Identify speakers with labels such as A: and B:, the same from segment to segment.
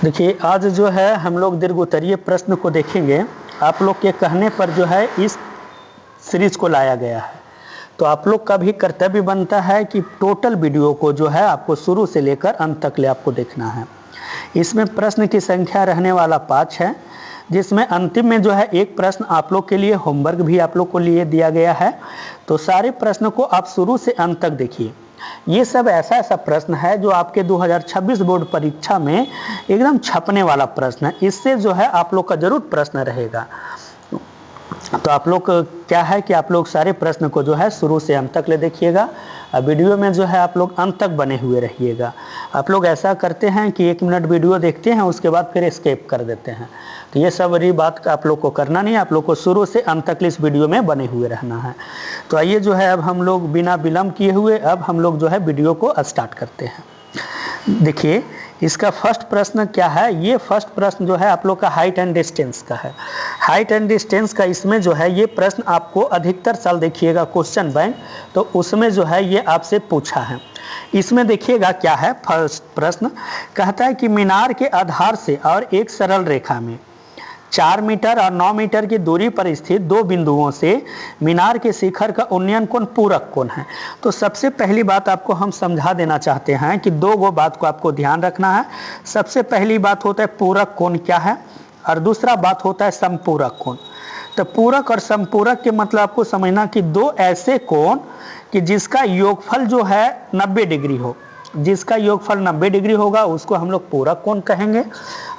A: देखिए, आज जो है हम लोग दीर्घोत्तरीय प्रश्न को देखेंगे। आप लोग के कहने पर जो है इस सीरीज को लाया गया है, तो आप लोग का भी कर्तव्य बनता है कि टोटल वीडियो को जो है आपको शुरू से लेकर अंत तक ले आपको देखना है। इसमें प्रश्न की संख्या रहने वाला 5 है, जिसमें अंतिम में जो है एक प्रश्न आप लोग के लिए होमवर्क भी आप लोग को लिए दिया गया है। तो सारे प्रश्न को आप शुरू से अंत तक देखिए। ये सब ऐसा प्रश्न है जो आपके 2026 बोर्ड परीक्षा में एकदम छपने वाला प्रश्न है। इससे जो है आप लोग का जरूर प्रश्न रहेगा। तो आप लोग क्या है कि आप लोग सारे प्रश्न को जो है शुरू से अंत तक ले देखिएगा। वीडियो में जो है आप लोग अंत तक बने हुए रहिएगा। आप लोग ऐसा करते हैं कि 1 मिनट वीडियो देखते हैं, उसके बाद फिर एस्केप कर देते हैं। तो ये सब बड़ी बात आप लोग को करना नहीं है। आप लोग को शुरू से अंत तक इस वीडियो में बने हुए रहना है। तो आइए जो है अब हम लोग बिना विलम्ब किए हुए अब हम लोग जो है वीडियो को स्टार्ट करते हैं। देखिए, इसका फर्स्ट प्रश्न क्या है। ये फर्स्ट प्रश्न जो है आप लोग का हाइट एंड डिस्टेंस का है। हाइट एंड डिस्टेंस का इसमें जो है ये प्रश्न आपको अधिकतर साल देखिएगा क्वेश्चन बैंक, तो उसमें जो है ये आपसे पूछा है। इसमें देखिएगा क्या है। फर्स्ट प्रश्न कहता है कि मीनार के आधार से और एक सरल रेखा में 4 मीटर और 9 मीटर की दूरी पर स्थित 2 बिंदुओं से मीनार के शिखर का उन्नयन कोण पूरक कोण है। तो सबसे पहली बात आपको हम समझा देना चाहते हैं कि 2 बात को आपको ध्यान रखना है। सबसे पहली बात होता है पूरक कोण क्या है, और दूसरा बात होता है संपूरक कोण। तो पूरक और संपूरक के मतलब आपको समझना कि 2 ऐसे कोण कि जिसका योगफल जो है 90 डिग्री हो। जिसका योगफल 90 डिग्री होगा उसको हम लोग पूरक कोण कहेंगे,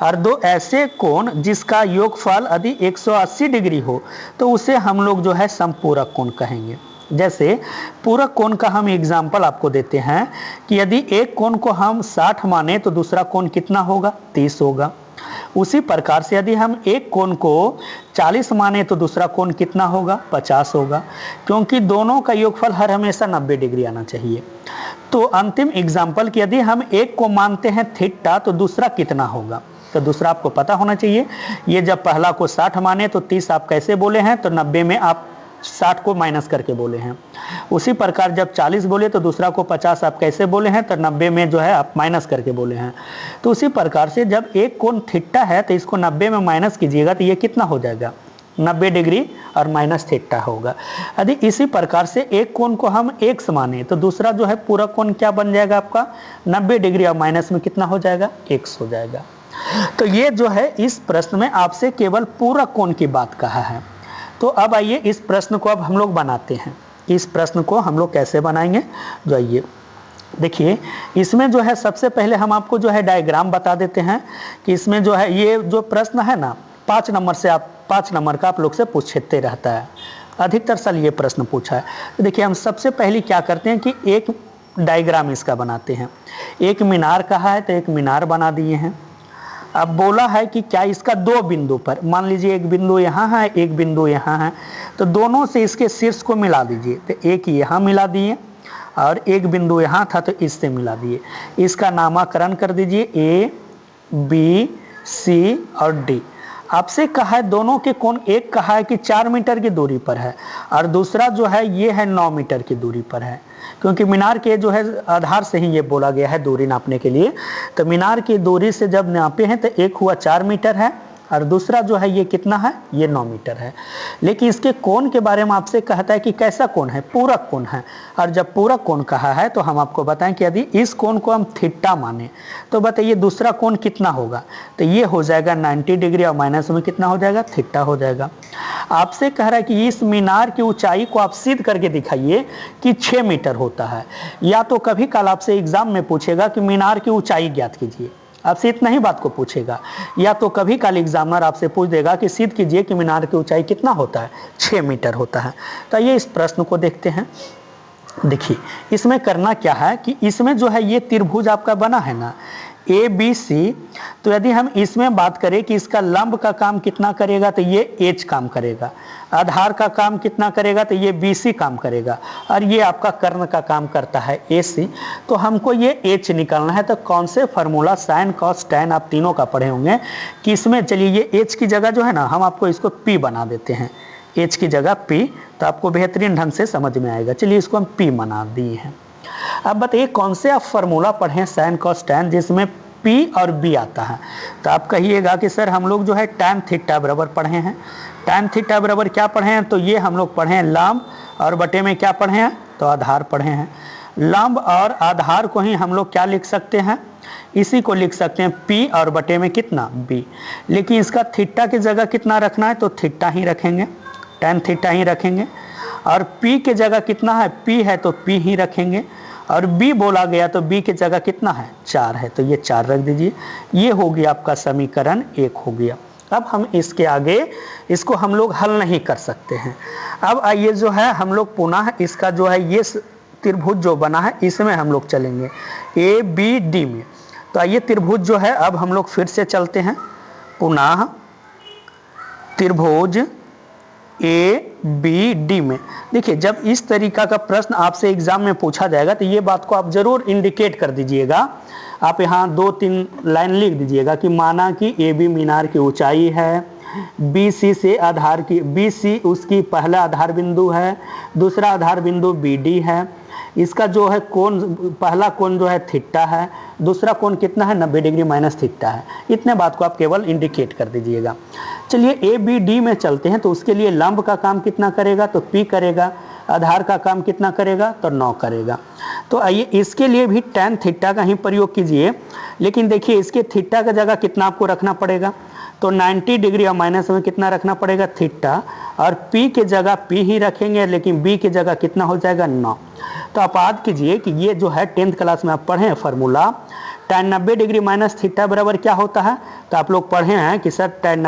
A: और 2 ऐसे कोण जिसका योगफल यदि 180 डिग्री हो तो उसे हम लोग जो है संपूरक कोण कहेंगे। जैसे पूरक कोण का हम एग्जाम्पल आपको देते हैं कि यदि एक कोण को हम 60 माने तो दूसरा कोण कितना होगा, 30 होगा। उसी प्रकार से यदि हम एक कोण को 40 माने तो दूसरा कोण कितना होगा, 50 होगा, क्योंकि दोनों का योगफल हर हमेशा 90 डिग्री आना चाहिए। तो अंतिम एग्जाम्पल कि यदि हम एक को मानते हैं थीटा तो दूसरा कितना होगा, तो दूसरा आपको पता होना चाहिए। ये जब पहला को 60 माने तो 30 आप कैसे बोले हैं, तो 90 में आप 60 को माइनस करके बोले हैं। उसी प्रकार जब 40 बोले तो दूसरा को 50 आप कैसे बोले हैं, तो 90 में जो है आप माइनस करके बोले हैं। तो उसी प्रकार से जब एक कोण थीटा है तो इसको 90 में माइनस कीजिएगा तो ये कितना हो जाएगा, 90 डिग्री और माइनस थीटा होगा। यदि इसी प्रकार से एक कोण को हम x माने तो दूसरा जो है पूरक कोण क्या बन जाएगा आपका, 90 डिग्री और माइनस में कितना हो जाएगा, x हो जाएगा। तो ये जो है इस प्रश्न में आपसे केवल पूरक कोण की बात कहा है। तो अब आइए इस प्रश्न को अब हम लोग बनाते हैं। इस प्रश्न को हम लोग कैसे बनाएंगे, जो आइए देखिए। इसमें जो है सबसे पहले हम आपको जो है डायग्राम बता देते हैं कि इसमें जो है ये जो प्रश्न है ना 5 नंबर से 5 नंबर का आप लोग से पूछते रहता है। अधिकतर साल ये प्रश्न पूछा है। तो देखिए हम सबसे पहले क्या करते हैं कि एक डायग्राम इसका बनाते हैं। एक मीनार कहा है तो एक मीनार बना दिए हैं। अब बोला है कि क्या इसका 2 बिंदु पर, मान लीजिए एक बिंदु यहाँ है एक बिंदु यहाँ है, तो दोनों से इसके शीर्ष को मिला दीजिए। तो एक यहाँ मिला दिए और एक बिंदु यहाँ था तो इससे मिला दिए। इसका नामकरण कर दीजिए A, B, C और D। आपसे कहा है दोनों के कोण, एक कहा है कि 4 मीटर की दूरी पर है और दूसरा जो है ये है 9 मीटर की दूरी पर है, क्योंकि मीनार के जो है आधार से ही ये बोला गया है दूरी नापने के लिए। तो मीनार की दूरी से जब नापे हैं तो एक हुआ 4 मीटर है और दूसरा जो है ये कितना है, ये 9 मीटर है। लेकिन इसके कोण के बारे में आपसे कहता है कि कैसा कोण है, पूरक कोण है। और जब पूरक कोण कहा है तो हम आपको बताएं कि यदि इस कोण को हम थीटा माने तो बताइए दूसरा कोण कितना होगा, तो ये हो जाएगा 90 डिग्री और माइनस में कितना हो जाएगा, थीटा हो जाएगा। आपसे कह रहा है कि इस मीनार की ऊंचाई को आप सिद्ध करके दिखाइए कि 6 मीटर होता है। या तो कभी कल आपसे एग्जाम में पूछेगा कि मीनार की ऊंचाई ज्ञात कीजिए, आपसे इतना ही बात को पूछेगा। या तो कभी कल एग्जामिनर आपसे पूछ देगा कि सिद्ध कीजिए कि मीनार की ऊंचाई कितना होता है, 6 मीटर होता है। तो ये इस प्रश्न को देखते हैं। देखिए इसमें करना क्या है कि इसमें जो है ये त्रिभुज आपका बना है ना ABC, तो यदि हम इसमें बात करें कि इसका लंब का काम कितना करेगा तो ये H काम करेगा, आधार का काम कितना करेगा तो ये BC काम करेगा, और ये आपका कर्ण का काम करता है AC। तो हमको ये H निकालना है। तो कौन से फार्मूला साइन कॉस टैन आप तीनों का पढ़े होंगे कि इसमें चलिए ये H की जगह जो है ना हम आपको इसको P बना देते हैं, H की जगह P, तो आपको बेहतरीन ढंग से समझ में आएगा। चलिए इसको हम P बना दिए हैं। अब बताइए कौन से आप फार्मूला पढ़ें साइन कॉस टैन जिसमें पी और बी आता है। तो आप कहिएगा कि सर हम लोग जो है tan थीटा बराबर पढ़े हैं, tan थीटा बराबर क्या पढ़े हैं, तो ये हम लोग पढ़े हैं लंब और बटे में क्या पढ़े हैं, तो आधार पढ़े हैं। लंब और आधार को ही हम लोग क्या लिख सकते हैं, इसी को लिख सकते हैं P और बटे में कितना B, लेकिन इसका थीटा की जगह कितना रखना है, तो थीटा ही रखेंगे, tan थीटा ही रखेंगे। और P की जगह कितना है, P है तो P ही रखेंगे। और B बोला गया तो B की जगह कितना है, 4 है, तो ये 4 रख दीजिए। ये हो गया आपका समीकरण 1 हो गया। अब हम इसके आगे इसको हम लोग हल नहीं कर सकते हैं। अब आइए जो है हम लोग पुनः इसका जो है ये त्रिभुज जो बना है इसमें हम लोग चलेंगे ABD में। तो आइए त्रिभुज जो है अब हम लोग फिर से चलते हैं पुनः त्रिभुज ABD में। देखिए जब इस तरीका का प्रश्न आपसे एग्जाम में पूछा जाएगा तो ये बात को आप जरूर इंडिकेट कर दीजिएगा। आप यहाँ 2-3 लाइन लिख दीजिएगा कि माना कि AB मीनार की ऊंचाई है, BC से आधार की BC उसकी पहला आधार बिंदु है, दूसरा आधार बिंदु BD है, इसका जो है कोण पहला कोण जो है थीटा है, दूसरा कोण कितना है 90 डिग्री माइनस थीटा है। इतने बात को आप केवल इंडिकेट कर दीजिएगा। चलिए ABD में चलते हैं। तो उसके लिए लंब का काम कितना करेगा, तो P करेगा, आधार का काम कितना करेगा, तो 9 करेगा। तो आइए इसके लिए भी tan थीटा का ही प्रयोग कीजिए, लेकिन देखिए इसके थीटा का जगह कितना आपको रखना पड़ेगा, तो 90 डिग्री और माइनस में कितना रखना पड़ेगा, थीटा, और P के जगह P ही रखेंगे, लेकिन B की जगह कितना हो जाएगा, 9। तो आप याद कीजिए कि ये जो है 10th क्लास में आप पढ़े हैं formula, tan 90 degree minus theta बराबर क्या होता है, तो आप लोग पढ़े हैं कि sir tan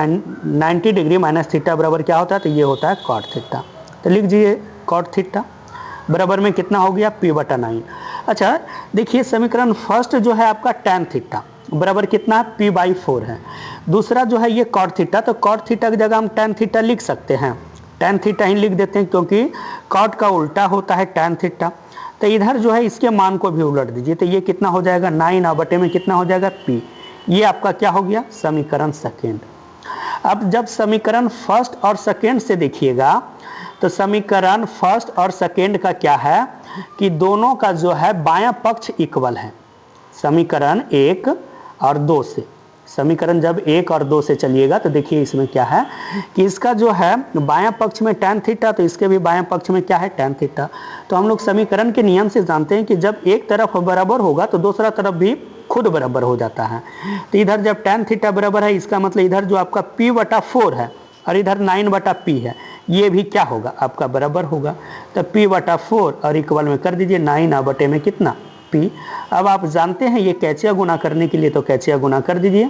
A: 90 degree minus theta बराबर क्या होता है, तो ये होता है कॉट थीटा। तो लिख दीजिए कॉट थीटा बराबर में कितना हो गया, P/9। अच्छा देखिए समीकरण फर्स्ट जो है आपका tan थीटा बराबर कितना है, P/4 है। दूसरा जो है ये कॉट थीटा, तो कॉट थीटा की जगह हम tan थीटा लिख सकते हैं, tan थीटा ही लिख देते हैं क्योंकि कॉट का उल्टा होता है tan थीटा। तो इधर जो है इसके मान को भी उलट दीजिए, तो ये कितना हो जाएगा 9 बटे में कितना हो जाएगा P। ये आपका क्या हो गया, समीकरण सेकेंड। अब जब समीकरण फर्स्ट और सेकेंड से देखिएगा तो समीकरण फर्स्ट और सेकेंड का क्या है कि दोनों का जो है बायां पक्ष इक्वल है। समीकरण 1 और 2 से, समीकरण जब 1 और 2 से चलिएगा तो देखिए इसमें क्या है कि इसका जो है बायां पक्ष में tan थीटा, तो इसके भी बायां पक्ष में क्या है, tan थीटा। तो हम लोग समीकरण के नियम से जानते हैं कि जब एक तरफ बराबर होगा तो दूसरा तरफ भी खुद बराबर हो जाता है। तो इधर जब tan थीटा बराबर है, इसका मतलब इधर जो आपका P/4 है और इधर 9/P है, ये भी क्या होगा आपका बराबर होगा। तो P/4 और इक्वल में कर दीजिए 9 बटे में कितना, P। अब आप जानते हैं ये कैचिया गुना करने के लिए, तो कैचिया गुना कर दीजिए।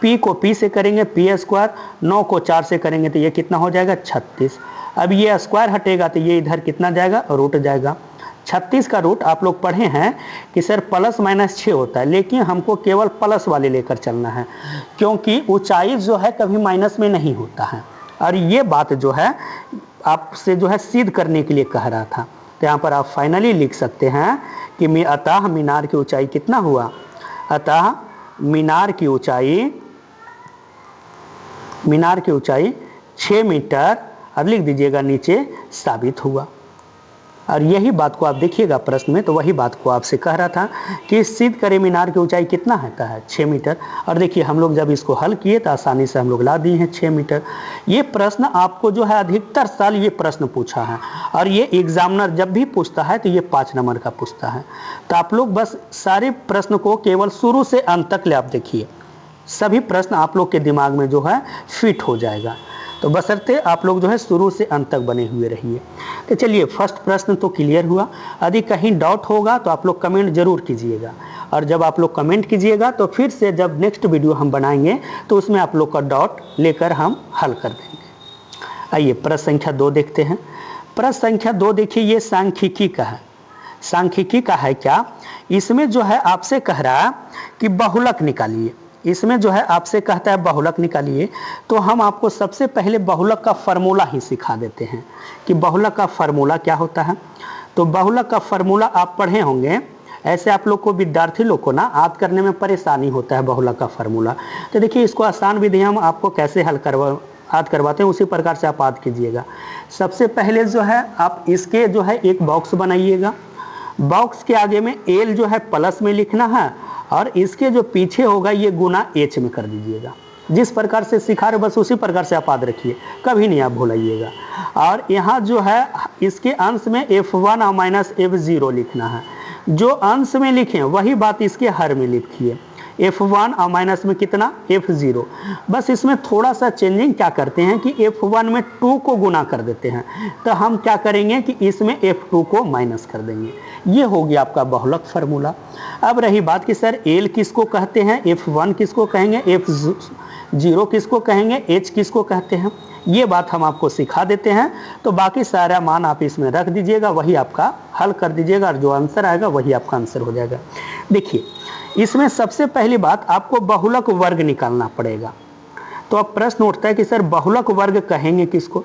A: P को P से करेंगे P², 9 को 4 से करेंगे तो ये कितना हो जाएगा 36। अब ये स्क्वायर हटेगा तो ये इधर कितना जाएगा, रूट जाएगा। 36 का रूट आप लोग पढ़े हैं कि सर +-6 होता है, लेकिन हमको केवल प्लस वाले लेकर चलना है क्योंकि ऊंचाई जो है कभी माइनस में नहीं होता है। और ये बात जो है आपसे जो है सिद्ध करने के लिए कह रहा था। तो यहाँ पर आप फाइनली लिख सकते हैं कि अतः मीनार की ऊंचाई कितना हुआ, अतः मीनार की ऊंचाई 6 मीटर, अब लिख दीजिएगा नीचे, साबित हुआ। और यही बात को आप देखिएगा प्रश्न में, तो वही बात को आपसे कह रहा था कि सिद्ध करें मीनार की ऊंचाई कितना है 6 मीटर। और देखिए हम लोग जब इसको हल किए तो आसानी से हम लोग ला दिए हैं 6 मीटर। ये प्रश्न आपको जो है अधिकतर साल ये प्रश्न पूछा है, और ये एग्जामिनर जब भी पूछता है तो ये 5 नंबर का पूछता है। तो आप लोग बस सारे प्रश्न को केवल शुरू से अंत तक ले आप देखिए, सभी प्रश्न आप लोग के दिमाग में जो है फिट हो जाएगा। तो बशर्ते आप लोग जो है शुरू से अंत तक बने हुए रहिए। तो चलिए फर्स्ट प्रश्न तो क्लियर हुआ। यदि कहीं डाउट होगा तो आप लोग कमेंट जरूर कीजिएगा, और जब आप लोग कमेंट कीजिएगा तो फिर से जब नेक्स्ट वीडियो हम बनाएंगे तो उसमें आप लोग का डाउट लेकर हम हल कर देंगे। आइए प्रश्न संख्या 2 देखते हैं। प्रश्न संख्या 2 देखिए, ये सांख्यिकी का है। सांख्यिकी का है क्या, इसमें जो है आपसे कह रहा है कि बहुलक निकालिए। इसमें जो है आपसे कहता है बहुलक निकालिए, तो हम आपको सबसे पहले बहुलक का फार्मूला ही सिखा देते हैं कि बहुलक का फार्मूला क्या होता है। तो बहुलक का फार्मूला आप पढ़े होंगे, ऐसे आप लोग को विद्यार्थी लोग को ना याद करने में परेशानी होता है बहुलक का फार्मूला। तो देखिए इसको आसान विधि हम आपको कैसे याद करवाते हैं उसी प्रकार से आप याद कीजिएगा। सबसे पहले जो है आप इसके जो है एक बॉक्स बनाइएगा। बॉक्स के आगे में एल जो है प्लस में लिखना है और इसके जो पीछे होगा ये गुना एच में कर दीजिएगा। जिस प्रकार से सिखा रहे बस उसी प्रकार से आप याद रखिए, कभी नहीं आप भूलाइएगा। और यहाँ जो है इसके अंश में F1 और माइनस F0 लिखना है। जो अंश में लिखें वही बात इसके हर में लिखिए। F1 और माइनस में कितना F0। बस इसमें थोड़ा सा चेंजिंग क्या करते हैं कि F1 में 2 को गुना कर देते हैं, तो हम क्या करेंगे कि इसमें F2 को माइनस कर देंगे। ये हो गया आपका बहुलक फार्मूला। अब रही बात कि सर L किसको कहते हैं, F1 किसको कहेंगे, F0 किसको कहेंगे, H किसको कहते हैं, ये बात हम आपको सिखा देते हैं। तो बाकी सारा मान आप इसमें रख दीजिएगा, वही आपका हल कर दीजिएगा और जो आंसर आएगा वही आपका आंसर हो जाएगा। देखिए इसमें सबसे पहली बात आपको बहुलक वर्ग निकालना पड़ेगा। तो अब प्रश्न उठता है कि सर बहुलक वर्ग कहेंगे किसको,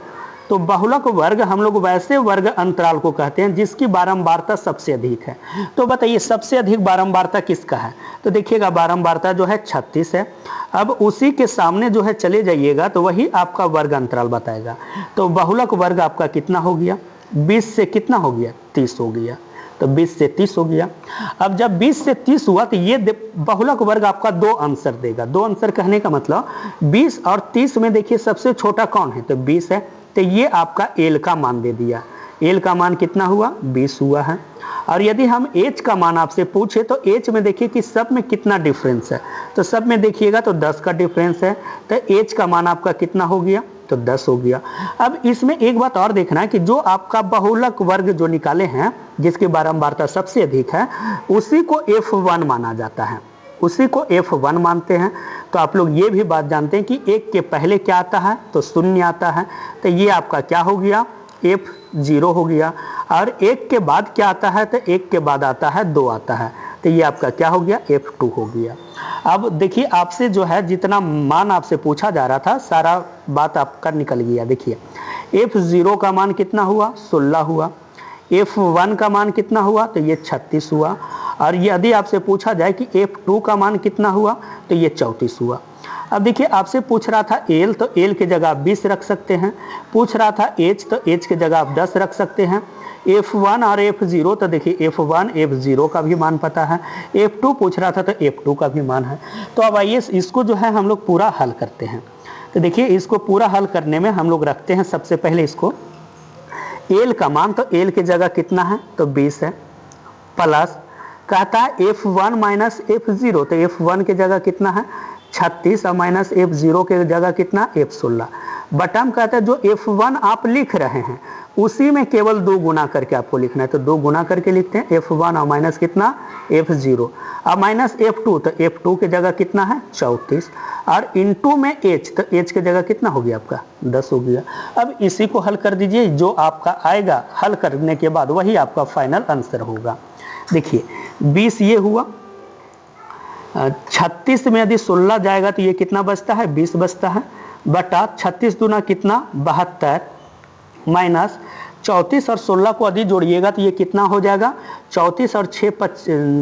A: तो बहुलक वर्ग हम लोग वैसे वर्ग अंतराल को कहते हैं जिसकी बारंबारता सबसे अधिक है। तो बताइए सबसे अधिक बारंबारता किसका है, तो देखिएगा बारंबारता जो है 36 है। अब उसी के सामने जो है चले जाइएगा तो वही आपका वर्ग अंतराल बताएगा। तो बहुलक वर्ग आपका कितना हो गया, 20 से कितना हो गया, 30 हो गया। तो 20 से 30 हो गया। अब जब 20 से 30 हुआ तो ये बहुलक वर्ग आपका 2 आंसर देगा। 2 आंसर कहने का मतलब 20 और 30 में देखिए सबसे छोटा कौन है, तो 20 है। तो ये आपका एल का मान दे दिया। एल का मान कितना हुआ, 20 हुआ है। और यदि हम एच का मान आपसे पूछे तो एच में देखिए कि सब में कितना डिफरेंस है, तो सब में देखिएगा तो 10 का डिफरेंस है। तो एच का मान आपका कितना हो गया, तो 10 हो गया। अब इसमें एक बात और देखना है कि जो आपका बहुलक वर्ग जो निकाले हैं जिसकी बारंबारता सबसे अधिक है उसी को F1 माना जाता है, उसी को F1 मानते हैं। तो आप लोग ये भी बात जानते हैं कि 1 के पहले क्या आता है, तो 0 आता है। तो ये आपका क्या हो गया, F0 हो गया। और 1 के बाद क्या आता है, तो 1 के बाद आता है 2 आता है। तो ये आपका क्या हो गया, F2 हो गया। अब देखिए आपसे जो है जितना मान आपसे पूछा जा रहा था सारा बात आपका निकल गया। देखिए F0 का मान कितना हुआ, 16 हुआ। F1 का मान कितना हुआ, तो ये 36 हुआ। और यदि आपसे पूछा जाए कि F2 का मान कितना हुआ, तो ये 34 हुआ। अब देखिए आपसे पूछ रहा था एल, तो एल के जगह आप 20 रख सकते हैं। पूछ रहा था एच, तो एच के जगह आप 10 रख सकते हैं। F1 और F0, तो देखिए F1 F0 का भी मान पता है। F2 पूछ रहा था तो F2 का भी मान है। तो अब आइए इसको जो है हम लोग पूरा हल करते हैं। तो देखिए इसको पूरा हल करने में हम लोग रखते हैं सबसे पहले इसको एल का मान, तो एल की जगह कितना है, तो 20 है। प्लस कहता है F1 माइनस F0, तो F1 की जगह कितना है, 36 और माइनस F0 के जगह कितना, F16। बटम कहता है जो F1 आप लिख रहे हैं उसी में केवल 2 गुना करके आपको लिखना है। तो 2 गुना करके लिखते हैं F1 और माइनस कितना, F0 और माइनस F2, तो F2 की जगह कितना है, 34। और इनटू में H, तो H की जगह कितना हो गया आपका, 10 हो गया। अब इसी को हल कर दीजिए, जो आपका आएगा हल करने के बाद वही आपका फाइनल आंसर होगा। देखिए 20 ये हुआ, 36 में यदि 16 जाएगा तो ये कितना बचता है, 20 बचता है। बटा 36 दूना कितना, 72 माइनस 34 और 16 को यदि जोड़िएगा तो ये कितना हो जाएगा, 34 और 6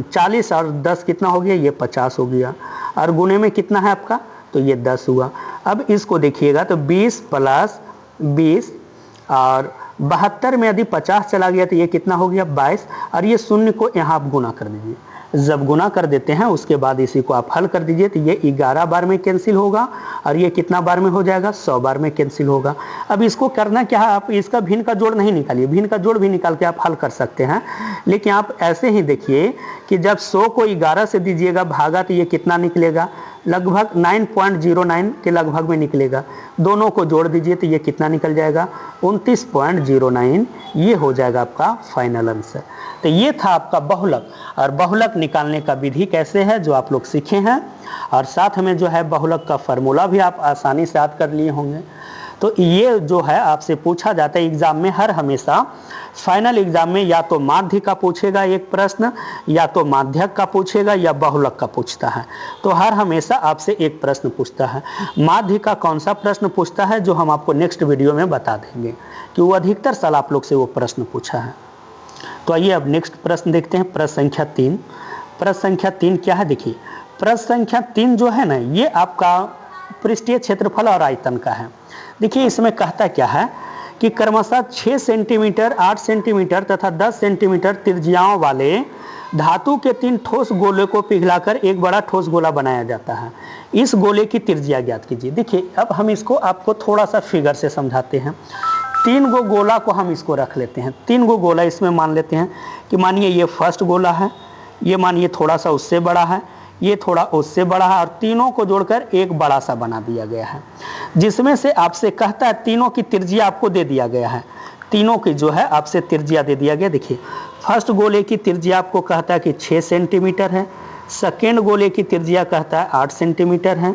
A: 40 और 10 कितना हो गया, ये 50 हो गया। और गुणे में कितना है आपका, तो ये 10 हुआ। अब इसको देखिएगा तो 20 प्लस 20 और 72 में यदि 50 चला गया तो ये कितना हो गया, 22। और ये शून्य को यहाँ आप गुना कर दीजिए। जब गुना कर देते हैं उसके बाद इसी को आप हल कर दीजिए तो ये 11 बार में कैंसिल होगा और ये कितना बार में हो जाएगा, 100 बार में कैंसिल होगा। अब इसको करना क्या है, आप इसका भिन्न का जोड़ नहीं निकालिए, भिन्न का जोड़ भी निकाल के आप हल कर सकते हैं। लेकिन आप ऐसे ही देखिए कि जब 100 को 11 से दीजिएगा भागा तो ये कितना निकलेगा, लगभग 9.09 के लगभग में निकलेगा। दोनों को जोड़ दीजिए तो ये कितना निकल जाएगा, 29.09। ये हो जाएगा आपका फाइनल आंसर। तो ये था आपका बहुलक, और बहुलक निकालने का विधि कैसे है जो आप लोग सीखे हैं, और साथ में जो है बहुलक का फार्मूला भी आप आसानी से याद कर लिए होंगे। तो ये जो है आपसे पूछा जाता है एग्जाम में, हर हमेशा फाइनल एग्जाम में या तो माध्य का पूछेगा एक प्रश्न, या तो माध्यक का पूछेगा, या बहुलक का पूछता है। तो हर हमेशा आपसे एक प्रश्न पूछता है। माध्य का कौन सा प्रश्न पूछता है जो हम आपको नेक्स्ट वीडियो में बता देंगे कि वो अधिकतर साल आप लोग से वो प्रश्न पूछा है। तो आइए अब नेक्स्ट प्रश्न देखते हैं, प्रश्न संख्या 3। प्रश्न संख्या 3 क्या है, देखिए प्रश्न संख्या 3 जो है ना, ये आपका पृष्ठीय क्षेत्रफल और आयतन का है। देखिए इसमें कहता क्या है कि क्रमशः 6 सेंटीमीटर, 8 सेंटीमीटर तथा 10 सेंटीमीटर त्रिज्याओं वाले धातु के 3 ठोस गोले को पिघलाकर एक बड़ा ठोस गोला बनाया जाता है। इस गोले की त्रिज्या ज्ञात कीजिए। देखिए अब हम इसको आपको थोड़ा सा फिगर से समझाते हैं। 3 गो गोला को हम इसको रख लेते हैं। 3 गो गोला इसमें मान लेते हैं कि मानिए ये फर्स्ट गोला है, ये मानिए थोड़ा सा उससे बड़ा है, ये थोड़ा उससे बड़ा है, और तीनों को जोड़कर एक बड़ा सा बना दिया गया है, जिसमें से आपसे कहता है तीनों की त्रिज्या आपको दे दिया गया है। तीनों की जो है आपसे त्रिज्या दे दिया गया। देखिए फर्स्ट गोले की त्रिज्या आपको कहता है कि 6 सेंटीमीटर है, सेकेंड गोले की त्रिज्या कहता है 8 सेंटीमीटर है,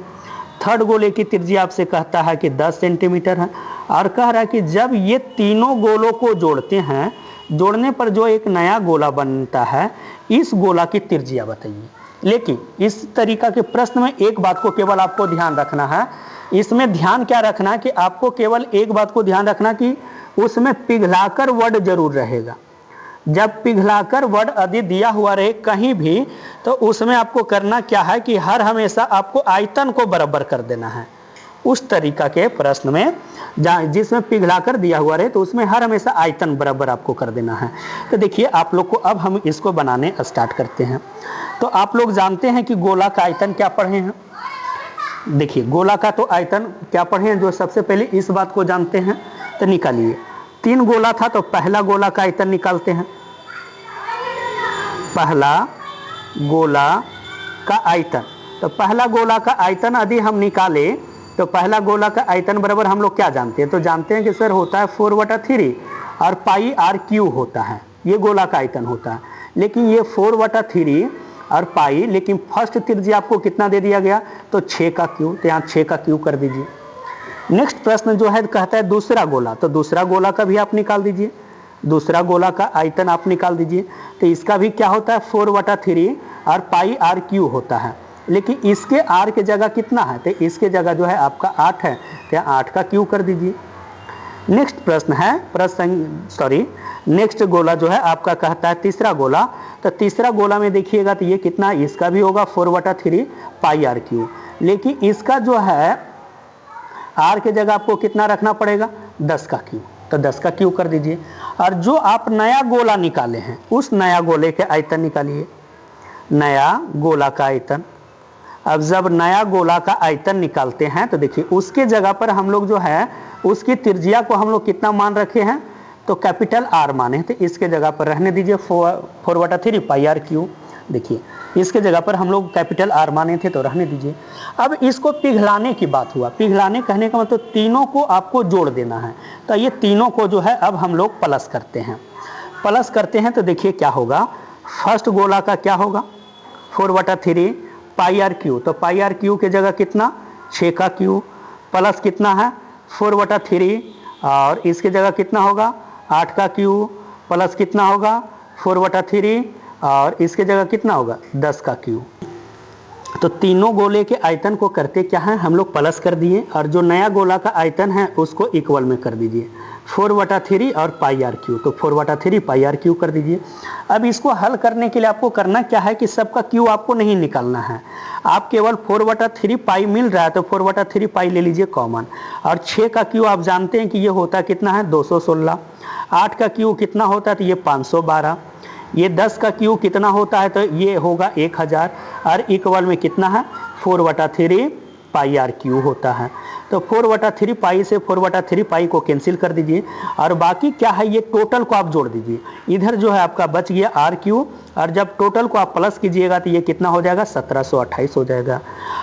A: थर्ड गोले की त्रिज्या आपसे कहता है कि 10 सेंटीमीटर है, और कह रहा है कि जब ये तीनों गोलों को जोड़ते हैं, जोड़ने पर जो एक नया गोला बनता है, इस गोला की त्रिज्या बताइए। लेकिन इस तरीका के प्रश्न में एक बात को केवल आपको ध्यान रखना है, इसमें ध्यान क्या रखना है कि आपको केवल एक बात को ध्यान रखना कि उसमें पिघलाकर वर्ड जरूर रहेगा। जब पिघलाकर वर्ड यदि दिया हुआ रहे कहीं भी, तो उसमें आपको करना क्या है कि हर हमेशा आपको आयतन को बराबर कर देना है। उस तरीका के प्रश्न में जिसमें पिघलाकर दिया हुआ रहे तो उसमें हर हमेशा आयतन बराबर आपको कर देना है। तो देखिए आप लोग को अब हम इसको बनाने स्टार्ट करते हैं। तो आप लोग जानते हैं कि गोला का आयतन क्या पढ़े हैं। देखिए गोला का तो आयतन क्या पढ़े हैं, जो सबसे पहले इस बात को जानते हैं तो निकालिए। 3 गोला था तो पहला गोला का आयतन निकालते हैं। पहला गोला का आयतन, तो पहला गोला का आयतन यदि हम निकाले तो पहला गोला का आयतन बराबर हम लोग क्या जानते हैं, तो जानते हैं कि सर होता है 4/3 और पाई आर क्यू होता है, ये गोला का आयतन होता है। लेकिन ये 4/3 और पाई, लेकिन फर्स्ट त्रिज्या आपको कितना दे दिया गया, तो 6 का क्यू, तो यहाँ 6 का क्यू कर दीजिए। नेक्स्ट प्रश्न जो है कहता है दूसरा गोला, तो दूसरा गोला का भी आप निकाल दीजिए। दूसरा गोला का आयतन आप निकाल दीजिए, तो इसका भी क्या होता है 4/3 और पाई आर क्यू होता है। लेकिन इसके आर के जगह कितना है, तो इसके जगह जो है आपका 8 है, तो यहाँ 8 का क्यू कर दीजिए। नेक्स्ट प्रश्न है नेक्स्ट गोला जो है आपका कहता है तीसरा गोला, तो तीसरा गोला में देखिएगा तो ये कितना, इसका भी होगा 4/3 पाई आर क्यू, लेकिन इसका जो है आर के जगह आपको कितना रखना पड़ेगा, 10 का क्यू, तो 10 का क्यू कर दीजिए। और जो आप नया गोला निकाले हैं उस नया गोले के आयतन निकालिए। नया गोला का आयतन, अब जब नया गोला का आयतन निकालते हैं तो देखिए उसके जगह पर हम लोग जो है उसकी त्रिज्या को हम लोग कितना मान रखे हैं, तो कैपिटल आर माने, तो इसके जगह पर रहने दीजिए 4/3 पाई आर क्यू। देखिए इसके जगह पर हम लोग कैपिटल आर माने थे तो रहने दीजिए। अब इसको पिघलाने की बात हुआ, पिघलाने कहने का मतलब तीनों को आपको जोड़ देना है, तो ये तीनों को जो है अब हम लोग प्लस करते हैं। प्लस करते हैं तो देखिए क्या होगा, फर्स्ट गोला का क्या होगा 4/3 पाई आर क्यू, तो पाई आर क्यू के जगह कितना 6 का क्यू, प्लस कितना है 4/3 और इसके जगह कितना होगा 8 का क्यू, प्लस कितना होगा 4/3 और इसके जगह कितना होगा 10 का क्यू। तो तीनों गोले के आयतन को करते क्या है, हम लोग प्लस कर दिए, और जो नया गोला का आयतन है उसको इक्वल में कर दीजिए 4/3 और पाई आर क्यू, तो 4/3 पाई आर क्यू कर दीजिए। अब इसको हल करने के लिए आपको करना क्या है कि सबका क्यू आपको नहीं निकालना है, आप केवल 4/3 पाई मिल रहा है तो 4/3 पाई ले लीजिए कॉमन, और 6 का क्यू आप जानते हैं कि ये होता कितना है 216, 8 का क्यू कितना होता है तो ये 512, ये 10 का क्यू कितना होता है तो ये होगा 1000, और इक्वल में कितना है 4/3 पाई आर क्यू होता है। तो 4/3 पाई से 4/3 पाई को कैंसिल कर दीजिए, और बाकी क्या है ये टोटल को आप जोड़ दीजिए। इधर जो है आपका बच गया आर क्यू, और जब टोटल को आप प्लस कीजिएगा तो ये कितना हो जाएगा 1728 हो जाएगा।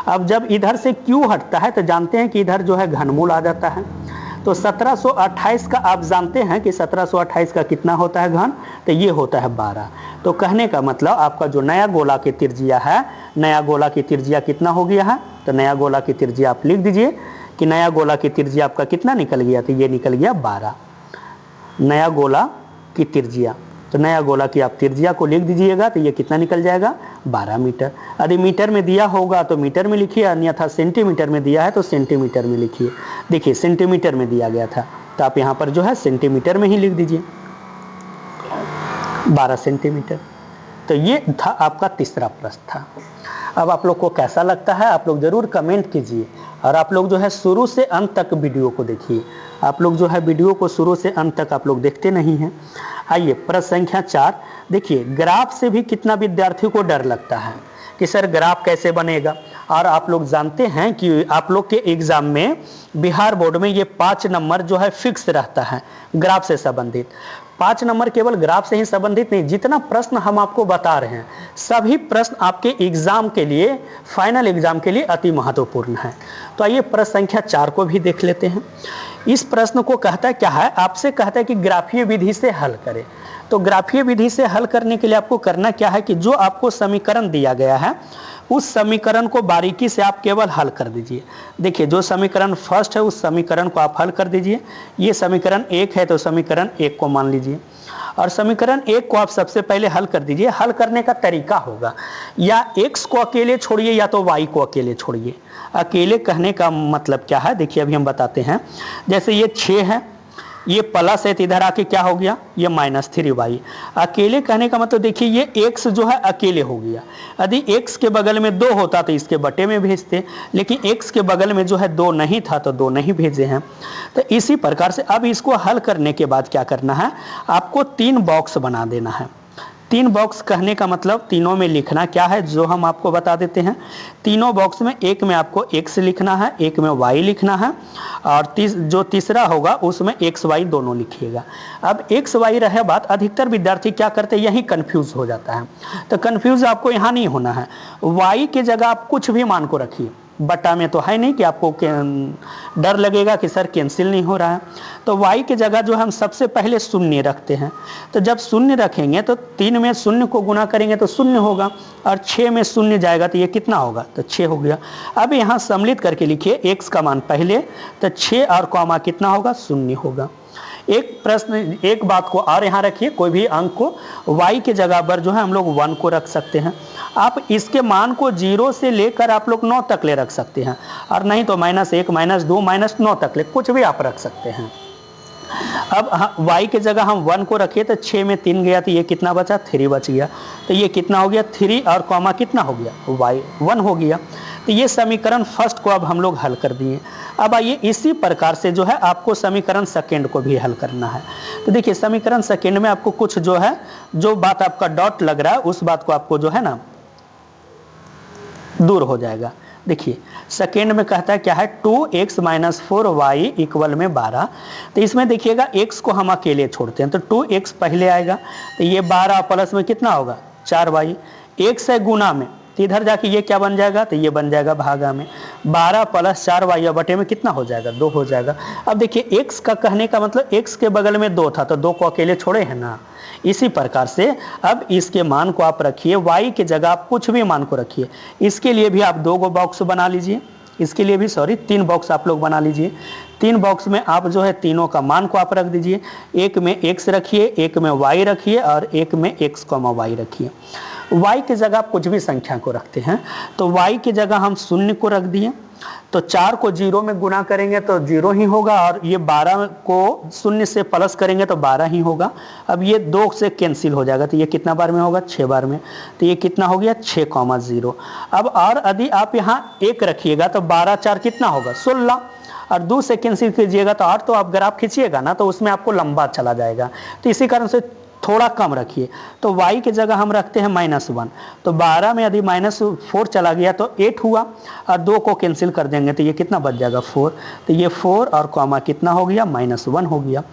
A: अब जब इधर से क्यू हटता है तो जानते हैं कि इधर जो है घनमूल आ जाता है, तो 1728 का आप जानते हैं कि 1728 का कितना होता है घन, तो ये होता है 12। तो कहने का मतलब आपका जो नया गोला की त्रिज्या है, नया गोला की त्रिज्या कितना हो गया है, तो नया गोला की त्रिज्या आप लिख दीजिए कि नया गोला की त्रिज्या आपका कितना निकल गया, तो ये निकल गया 12 नया गोला की त्रिज्या। तो नया गोला की आप त्रिज्या को लिख दीजिएगा तो ये कितना निकल जाएगा 12 मीटर। यदि मीटर में दिया होगा तो मीटर में लिखिए, अन्यथा सेंटीमीटर में दिया है तो सेंटीमीटर में लिखिए। देखिए सेंटीमीटर में दिया गया था तो आप यहाँ पर जो है सेंटीमीटर में ही लिख दीजिए 12 सेंटीमीटर। तो ये था आपका तीसरा प्रश्न था। अब आप लोग को कैसा लगता है आप लोग ज़रूर कमेंट कीजिए, और आप लोग जो है शुरू से अंत तक वीडियो को देखिए। आप लोग जो है वीडियो को शुरू से अंत तक आप लोग देखते नहीं हैं। आइए प्रश्न संख्या 4 देखिए, ग्राफ से भी कितना विद्यार्थी को डर लगता है कि सर ग्राफ कैसे बनेगा। और आप लोग जानते हैं कि आप लोग के एग्जाम में बिहार बोर्ड में ये 5 नंबर जो है फिक्स रहता है ग्राफ से संबंधित। 5 नंबर केवल ग्राफ से ही संबंधित नहीं, जितना प्रश्न हम आपको बता रहे हैं सभी प्रश्न आपके एग्जाम के लिए, फाइनल एग्जाम के लिए अति महत्वपूर्ण है। तो आइए प्रश्न संख्या 4 को भी देख लेते हैं। इस प्रश्न को कहता है क्या है, आपसे कहता है कि ग्राफीय विधि से हल करें। तो ग्राफीय विधि से हल करने के लिए आपको करना क्या है कि जो आपको समीकरण दिया गया है उस समीकरण को बारीकी से आप केवल हल कर दीजिए। देखिए जो समीकरण फर्स्ट है उस समीकरण को आप हल कर दीजिए। ये समीकरण 1 है तो समीकरण 1 को मान लीजिए और समीकरण 1 को आप सबसे पहले हल कर दीजिए। हल करने का तरीका होगा या x को अकेले छोड़िए या तो y को अकेले छोड़िए। अकेले कहने का मतलब क्या है, देखिए अभी हम बताते हैं। जैसे ये 6 है, ये प्लस है तो इधर आके क्या हो गया, ये -3y। अकेले कहने का मतलब देखिए ये x जो है अकेले हो गया। यदि x के बगल में 2 होता तो इसके बटे में भेजते, लेकिन x के बगल में जो है 2 नहीं था तो 2 नहीं भेजे हैं। तो इसी प्रकार से अब इसको हल करने के बाद क्या करना है, आपको 3 बॉक्स बना देना है। 3 बॉक्स कहने का मतलब तीनों में लिखना क्या है जो हम आपको बता देते हैं। तीनों बॉक्स में एक में आपको x लिखना है, एक में y लिखना है और जो तीसरा होगा उसमें x y दोनों लिखिएगा। अब x y रहे बात, अधिकतर विद्यार्थी क्या करते हैं यही कंफ्यूज हो जाता है। तो कंफ्यूज आपको यहाँ नहीं होना है। y की जगह आप कुछ भी मान को रखिए, बटा में तो है नहीं कि आपको डर लगेगा कि सर कैंसिल नहीं हो रहा है। तो y की जगह जो हम सबसे पहले शून्य रखते हैं। तो जब शून्य रखेंगे तो 3 में शून्य को गुना करेंगे तो शून्य होगा और 6 में शून्य जाएगा तो ये कितना होगा, तो 6 हो गया। अब यहाँ सम्मिलित करके लिखिए x का मान पहले, तो 6 और कॉमा कितना होगा, शून्य होगा। एक प्रश्न, एक बात को और यहाँ रखिए, कोई भी अंक को y के जगह पर जो है हम लोग 1 को रख सकते हैं। आप इसके मान को 0 से लेकर आप लोग 9 तक ले रख सकते हैं और नहीं तो -1 -2 -9 तक ले कुछ भी आप रख सकते हैं। अब y के जगह हम 1 को रखे तो 6 में 3 गया तो ये कितना बचा, 3 बच गया। तो ये कितना हो गया, 3 और कॉमा कितना हो गया, y 1 हो गया। तो ये समीकरण फर्स्ट को अब हम लोग हल कर दिए। अब आइए इसी प्रकार से जो है आपको समीकरण सेकेंड को भी हल करना है। तो देखिए समीकरण सेकेंड में आपको कुछ जो है, जो बात आपका डॉट लग रहा है उस बात को आपको जो है ना दूर हो जाएगा। देखिए सेकेंड में कहता है क्या है, 2x - 4y = 12। तो इसमें देखिएगा x को हम अकेले छोड़ते हैं तो 2x पहले आएगा, तो ये 12 प्लस में कितना होगा, 4y। x है गुना में तो इधर जाके ये क्या बन जाएगा, तो ये बन जाएगा भागा में। 12 + 4y बटे में कितना हो जाएगा, 2 हो जाएगा। अब देखिए x का कहने का मतलब x के बगल में 2 था तो 2 को अकेले छोड़े हैं ना। इसी प्रकार से अब इसके मान को आप रखिए, y की जगह आप कुछ भी मान को रखिए। इसके लिए भी आप 2 बॉक्स बना लीजिए, इसके लिए भी 3 बॉक्स आप लोग बना लीजिए। 3 बॉक्स में आप जो है तीनों का मान को आप रख दीजिए। एक में x रखिए, एक में y रखिए और एक में x, y रखिए। y की जगह आप कुछ भी संख्या को रखते हैं तो y की जगह हम 0 को रख दिए, तो 4 को 0 में गुना करेंगे तो 0 ही होगा और ये 12 को 0 से प्लस करेंगे तो 12 ही होगा। अब ये 2 से कैंसिल हो जाएगा तो ये कितना बार में होगा, 6 बार में। तो ये कितना हो गया, 6,0। अब और यदि आप यहाँ 1 रखिएगा तो 12 4 कितना होगा, 16 और 2 से कैंसिल कीजिएगा तो 8। तो आप ग्राफ खींचिएगा ना तो उसमें आपको लंबा चला जाएगा, तो इसी कारण से थोड़ा कम रखिए। तो y की जगह हम रखते हैं -1, तो 12 में यदि -4 चला गया तो 8 हुआ और 2 को कैंसिल कर देंगे तो ये कितना बच जाएगा, 4। तो ये 4 और कॉमा कितना हो गया, -1 हो गया।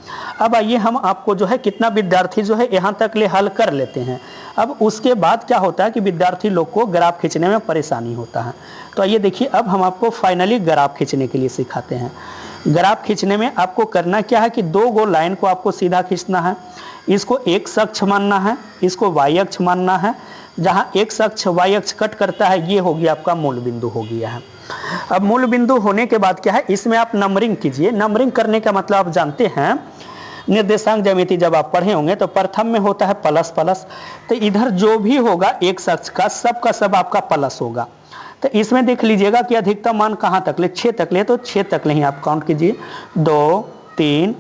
A: अब आइए हम आपको जो है कितना विद्यार्थी जो है यहाँ तक ले हल कर लेते हैं। अब उसके बाद क्या होता है कि विद्यार्थी लोग को ग्राफ खींचने में परेशानी होता है। तो आइए देखिए अब हम आपको फाइनली ग्राफ खींचने के लिए सिखाते हैं। ग्राफ खींचने में आपको करना क्या है कि 2 गो लाइन को आपको सीधा खींचना है। इसको x अक्ष मानना है, इसको y अक्ष मानना है। जहाँ x अक्ष y अक्ष कट करता है ये हो गया आपका मूल बिंदु हो गया है। अब मूल बिंदु होने के बाद क्या है, इसमें आप नंबरिंग कीजिए। नंबरिंग करने का मतलब आप जानते हैं, निर्देशांक ज्यामिति जब आप पढ़े होंगे तो प्रथम में होता है प्लस प्लस। तो इधर जो भी होगा x अक्ष का सब आपका प्लस होगा। तो इसमें देख लीजिएगा कि अधिकतम मान कहाँ तक ले, 6 तक ले, तो 6 तक ले ही आप काउंट कीजिए। 2 3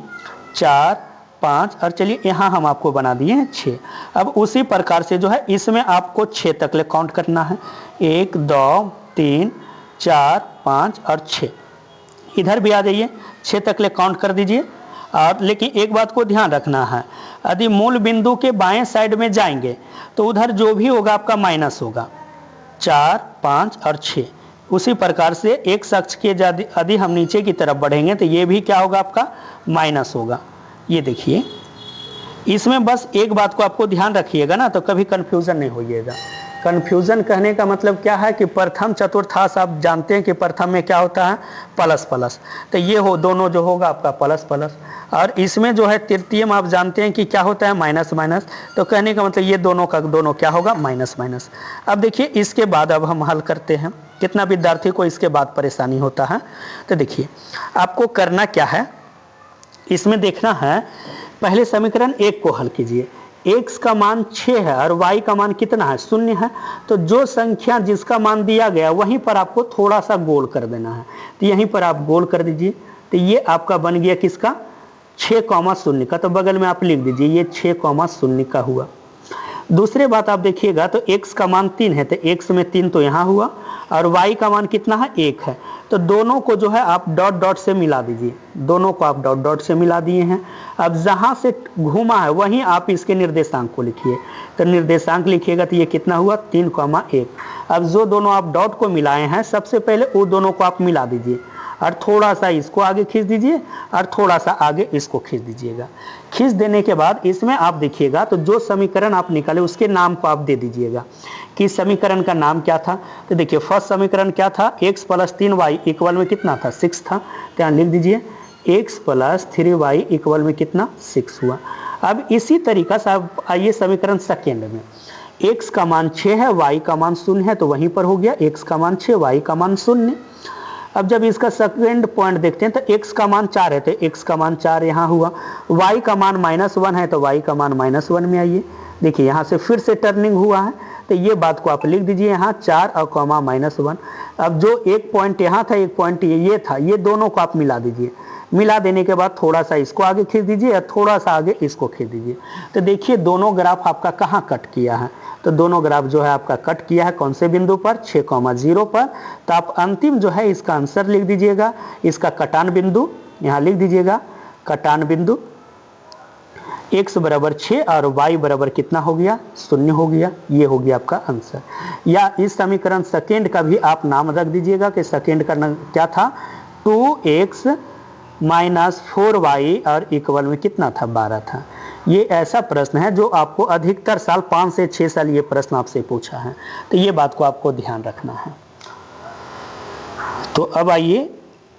A: 4 5 और चलिए यहाँ हम आपको बना दिए हैं 6। अब उसी प्रकार से जो है इसमें आपको 6 तक ले काउंट करना है। 1 2 3 4 5 और 6। इधर भी आ जाइए, 6 तक ले काउंट कर दीजिए। और लेकिन एक बात को ध्यान रखना है, यदि मूल बिंदु के बाएं साइड में जाएंगे तो उधर जो भी होगा आपका माइनस होगा, 4, 5 और 6। उसी प्रकार से एक अक्ष के यदि हम नीचे की तरफ बढ़ेंगे तो ये भी क्या होगा, आपका माइनस होगा। ये देखिए, इसमें बस एक बात को आपको ध्यान रखिएगा ना, तो कभी कन्फ्यूज़न नहीं होइएगा। कन्फ्यूज़न कहने का मतलब क्या है कि प्रथम चतुर्थांश आप जानते हैं कि प्रथम में क्या होता है, प्लस प्लस, तो ये हो दोनों जो होगा आपका प्लस प्लस। और इसमें जो है तृतीय में आप जानते हैं कि क्या होता है, माइनस माइनस, तो कहने का मतलब ये दोनों का दोनों क्या होगा, माइनस माइनस। अब देखिए इसके बाद अब हम हल करते हैं। कितना विद्यार्थी को इसके बाद परेशानी होता है, तो देखिए आपको करना क्या है, इसमें देखना है, पहले समीकरण 1 को हल कीजिए। x का मान 6 है और y का मान कितना है, 0 है। तो जो संख्या जिसका मान दिया गया वहीं पर आपको थोड़ा सा गोल कर देना है, तो यहीं पर आप गोल कर दीजिए। तो ये आपका बन गया किसका, 6,0 का, तो बगल में आप लिख दीजिए ये 6,0 का हुआ। दूसरे बात आप देखिएगा तो x का मान 3 है, तो x में 3 तो यहाँ हुआ, और y का मान कितना है, 1 है। तो दोनों को जो है आप डॉट डॉट से मिला दीजिए, दोनों को आप डॉट डॉट से मिला दिए हैं। अब जहाँ से घूमा है वहीं आप इसके निर्देशांक को लिखिए, तो निर्देशांक लिखिएगा तो ये कितना हुआ, 3,1। अब जो दोनों आप डॉट को मिलाए हैं, सबसे पहले वो दोनों को आप मिला दीजिए और थोड़ा सा इसको आगे खींच दीजिए और थोड़ा सा आगे इसको खींच दीजिएगा। खींच देने के बाद इसमें आप देखिएगा तो जो समीकरण आप निकाले उसके नाम को आप दे दीजिएगा कि समीकरण का नाम क्या था। तो देखिए फर्स्ट समीकरण क्या था, x + 3y इक्वल में कितना था, 6 था, तो यहाँ लिख दीजिए x + 3y इक्वल में कितना, 6 हुआ। अब इसी तरीका से आप आइए समीकरण सेकेंड में, x का मान 6 है, y का मान 0 है, तो वहीं पर हो गया x का मान 6, y का मान 0। अब जब इसका सेकेंड पॉइंट देखते हैं तो x का मान 4 है, तो x का मान 4 यहाँ हुआ, y का मान -1 है, तो y का मान -1 में आइए। देखिए यहाँ से फिर से टर्निंग हुआ है, तो ये बात को आप लिख दीजिए यहाँ 4 और कॉमा -1। अब जो एक पॉइंट यहाँ था, एक पॉइंट ये था, ये दोनों को आप मिला दीजिए। मिला देने के बाद थोड़ा सा इसको आगे खींच दीजिए और थोड़ा सा आगे इसको खींच दीजिए। तो देखिए दोनों ग्राफ आपका कहाँ कट किया है, तो दोनों ग्राफ जो है आपका कट किया है कौन से बिंदु पर, 6,0 पर। तो आप अंतिम जो है इसका आंसर लिख दीजिएगा, इसका कटान बिंदु यहाँ लिख दीजिएगा, कटान बिंदु x बराबर 6 और y बराबर कितना हो गया, 0 हो गया। ये हो गया आपका आंसर। या इस समीकरण सेकेंड का भी आप नाम रख दीजिएगा कि सेकेंड का क्या था, 2x - 4y और इक्वल में कितना था, 12 था। ये ऐसा प्रश्न है जो आपको अधिकतर साल 5 से 6 साल ये प्रश्न आपसे पूछा है, तो ये बात को आपको ध्यान रखना है। तो अब आइए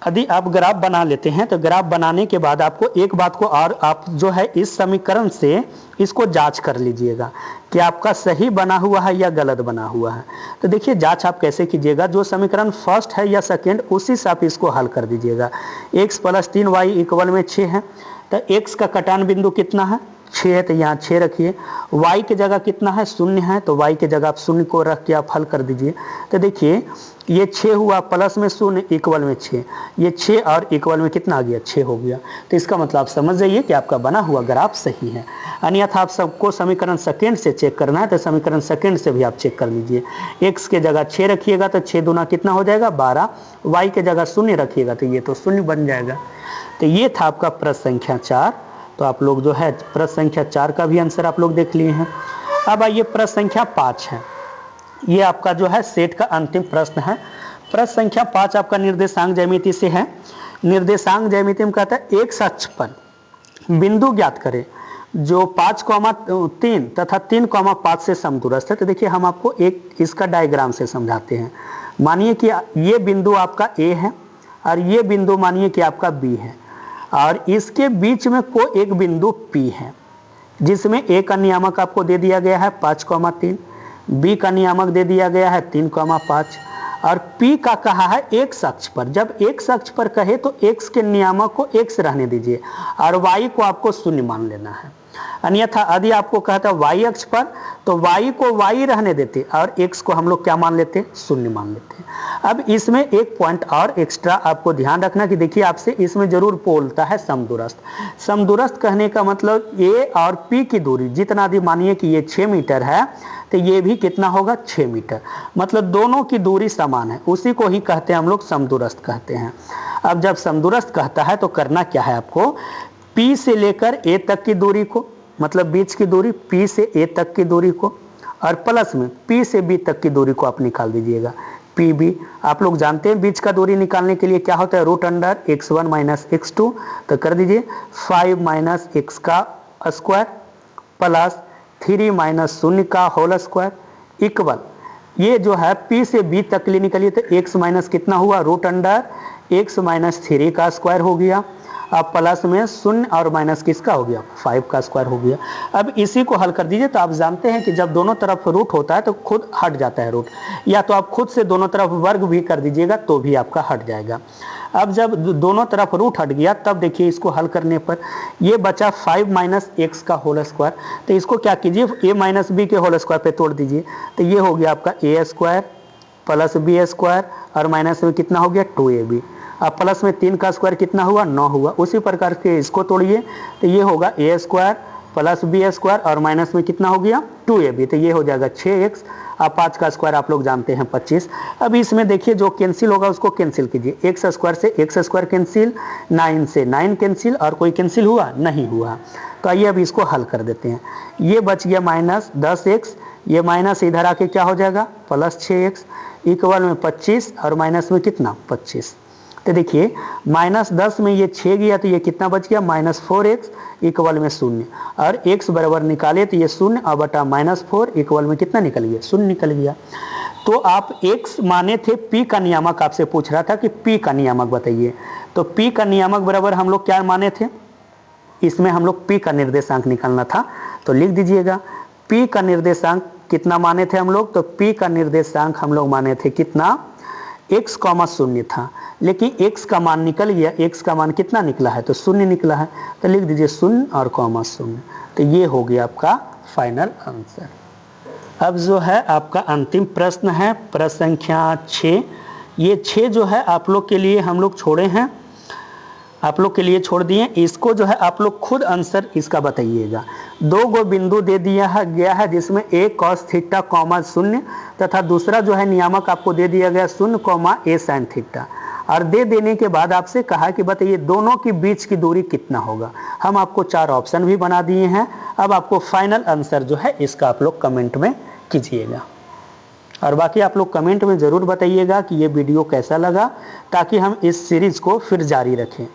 A: यदि आप ग्राफ बना लेते हैं, तो ग्राफ बनाने के बाद आपको एक बात को और आप जो है इस समीकरण से इसको जांच कर लीजिएगा कि आपका सही बना हुआ है या गलत बना हुआ है। तो देखिए जांच आप कैसे कीजिएगा, जो समीकरण फर्स्ट है या सेकेंड उसी से आप इसको हल कर दीजिएगा। x + 3y इक्वल में 6 है, तो x का कटान बिंदु कितना है, 6 है, तो यहाँ 6 रखिए। y की जगह कितना है, 0 है, तो y की जगह आप 0 को रख के आप हल कर दीजिए। तो देखिए ये 6 हुआ, प्लस में 0 इक्वल में 6, ये 6 और इक्वल में कितना आ गया, 6 हो गया। तो इसका मतलब आप समझ जाइए कि आपका बना हुआ ग्राफ सही है। अन्यथा आप सबको समीकरण सेकेंड से चेक करना है, तो समीकरण सेकेंड से भी आप चेक कर लीजिए। x के जगह 6 रखिएगा तो 6 दूना कितना हो जाएगा, 12। y के जगह 0 रखिएगा तो ये तो 0 बन जाएगा। तो ये था आपका प्रश्न संख्या 4। तो आप लोग जो है प्रश्न संख्या 4 का भी आंसर आप लोग देख लिए हैं। अब आइए प्रश्न संख्या 5 है, ये आपका जो है सेट का अंतिम प्रश्न है। प्रश्न संख्या 5 आपका निर्देशांक ज्यामिति से है। निर्देशांक ज्यामिति में कहता है एक अक्ष पर बिंदु ज्ञात करें जो 5,3 तथा 3,5 से समदूरस्थ है। तो देखिए हम आपको एक इसका डायग्राम से समझाते हैं। मानिए कि ये बिंदु आपका A है और ये बिंदु मानिए कि आपका B है, और इसके बीच में कोई एक बिंदु P है जिसमें A का नियामक आपको दे दिया गया है 5,3, B का नियामक दे दिया गया है 3,5 और P का कहा है x अक्ष पर। जब x अक्ष पर कहे तो x के नियामक को x रहने दीजिए और y को आपको 0 मान लेना है। अन्यथा यदि आपको कहता है y अक्ष पर तो y को y रहने देते और x को हम लोग क्या मान लेते, 0 मान लेते। अब इसमें एक पॉइंट और एक्स्ट्रा आपको ध्यान रखना कि देखिए आपसे इसमें जरूर बोलता है समदूरस्थ। समदूरस्थ कहने का मतलब A और P की दूरी जितना भी, मानिए कि ये 6 मीटर है तो ये भी कितना होगा, 6 मीटर, मतलब दोनों की दूरी समान है, उसी को ही कहते हैं हम लोग समदूरस्थ कहते हैं। अब जब समदूरस्थ कहता है तो करना क्या है आपको, P से लेकर A तक की दूरी को, मतलब बीच की दूरी P से A तक की दूरी को, और प्लस में P से B तक की दूरी को आप निकाल दीजिएगा। PB आप लोग जानते हैं बीच का दूरी निकालने के लिए क्या होता है, root under x1 minus x2, तो कर दीजिए 5 माइनस x का स्क्वायर प्लस 3 माइनस 0 का होल स्क्वायर इक्वल, ये जो है P से B तक के लिए निकलिए तो x माइनस कितना हुआ, रूट अंडर x माइनस 3 का स्क्वायर हो गया, अब प्लस में 0 और माइनस किसका हो गया, 5 का स्क्वायर हो गया। अब इसी को हल कर दीजिए। तो आप जानते हैं कि जब दोनों तरफ रूट होता है तो खुद हट जाता है रूट, या तो आप खुद से दोनों तरफ वर्ग भी कर दीजिएगा तो भी आपका हट जाएगा। अब जब दोनों तरफ रूट हट गया तब देखिए इसको हल करने पर ये बचा 5 माइनस एक्स का होल स्क्वायर, तो इसको क्या कीजिए a माइनस बी के होल स्क्वायर पे तोड़ दीजिए, तो ये हो गया आपका a square plus b square और माइनस में कितना हो गया 2ab, अब प्लस में 3 का स्क्वायर कितना हुआ 9 हुआ। उसी प्रकार के इसको तोड़िए तो ये होगा a square plus b square और माइनस में कितना हो गया 2ab, तो ये हो जाएगा 6x, अब 5 का स्क्वायर आप लोग जानते हैं 25। अब इसमें देखिए जो कैंसिल होगा उसको कैंसिल कीजिए, एक्स स्क्वायर से एक्स स्क्वायर कैंसिल, 9 से 9 कैंसिल, और कोई कैंसिल हुआ नहीं हुआ। तो आइए अब इसको हल कर देते हैं। ये बच गया माइनस 10x, ये माइनस इधर आके क्या हो जाएगा प्लस 6x इक्वल में 25 और माइनस में कितना 25। तो देखिए माइनस 10 में ये 6 गया तो ये कितना बच गया माइनस 4x इक्वल में 0, और x बराबर निकाले तो ये 0 और बटा माइनस 4 इक्वल में कितना निकल गया 0 निकल गया। तो आप x माने थे p का नियामक, आपसे पूछ रहा था कि p का नियामक बताइए, तो p का नियामक बराबर हम लोग क्या माने थे, इसमें हम लोग p का निर्देशांक निकालना था, तो लिख दीजिएगा p का निर्देशांक कितना माने थे हम लोग, तो p का निर्देशांक हम लोग माने थे कितना x कॉमा 0 था, लेकिन x का मान निकल गया, x का मान कितना निकला है तो 0 निकला है, तो लिख दीजिए 0 और कॉमा 0, तो ये हो गया आपका फाइनल आंसर। अब जो है आपका अंतिम प्रश्न है प्रश्न संख्या 6, ये 6 जो है आप लोग के लिए हम लोग छोड़े हैं, आप लोग के लिए छोड़ दिए, इसको जो है आप लोग खुद आंसर इसका बताइएगा। 2 गो बिंदु दे दिया गया है जिसमें a cos थीटा कॉमा 0 तथा दूसरा जो है नियामक आपको दे दिया गया 0 कॉमा a sin थीटा, और दे देने के बाद आपसे कहा कि बताइए दोनों के बीच की दूरी कितना होगा। हम आपको 4 ऑप्शन भी बना दिए हैं, अब आपको फाइनल आंसर जो है इसका आप लोग कमेंट में कीजिएगा, और बाकी आप लोग कमेंट में ज़रूर बताइएगा कि ये वीडियो कैसा लगा, ताकि हम इस सीरीज़ को फिर जारी रखें।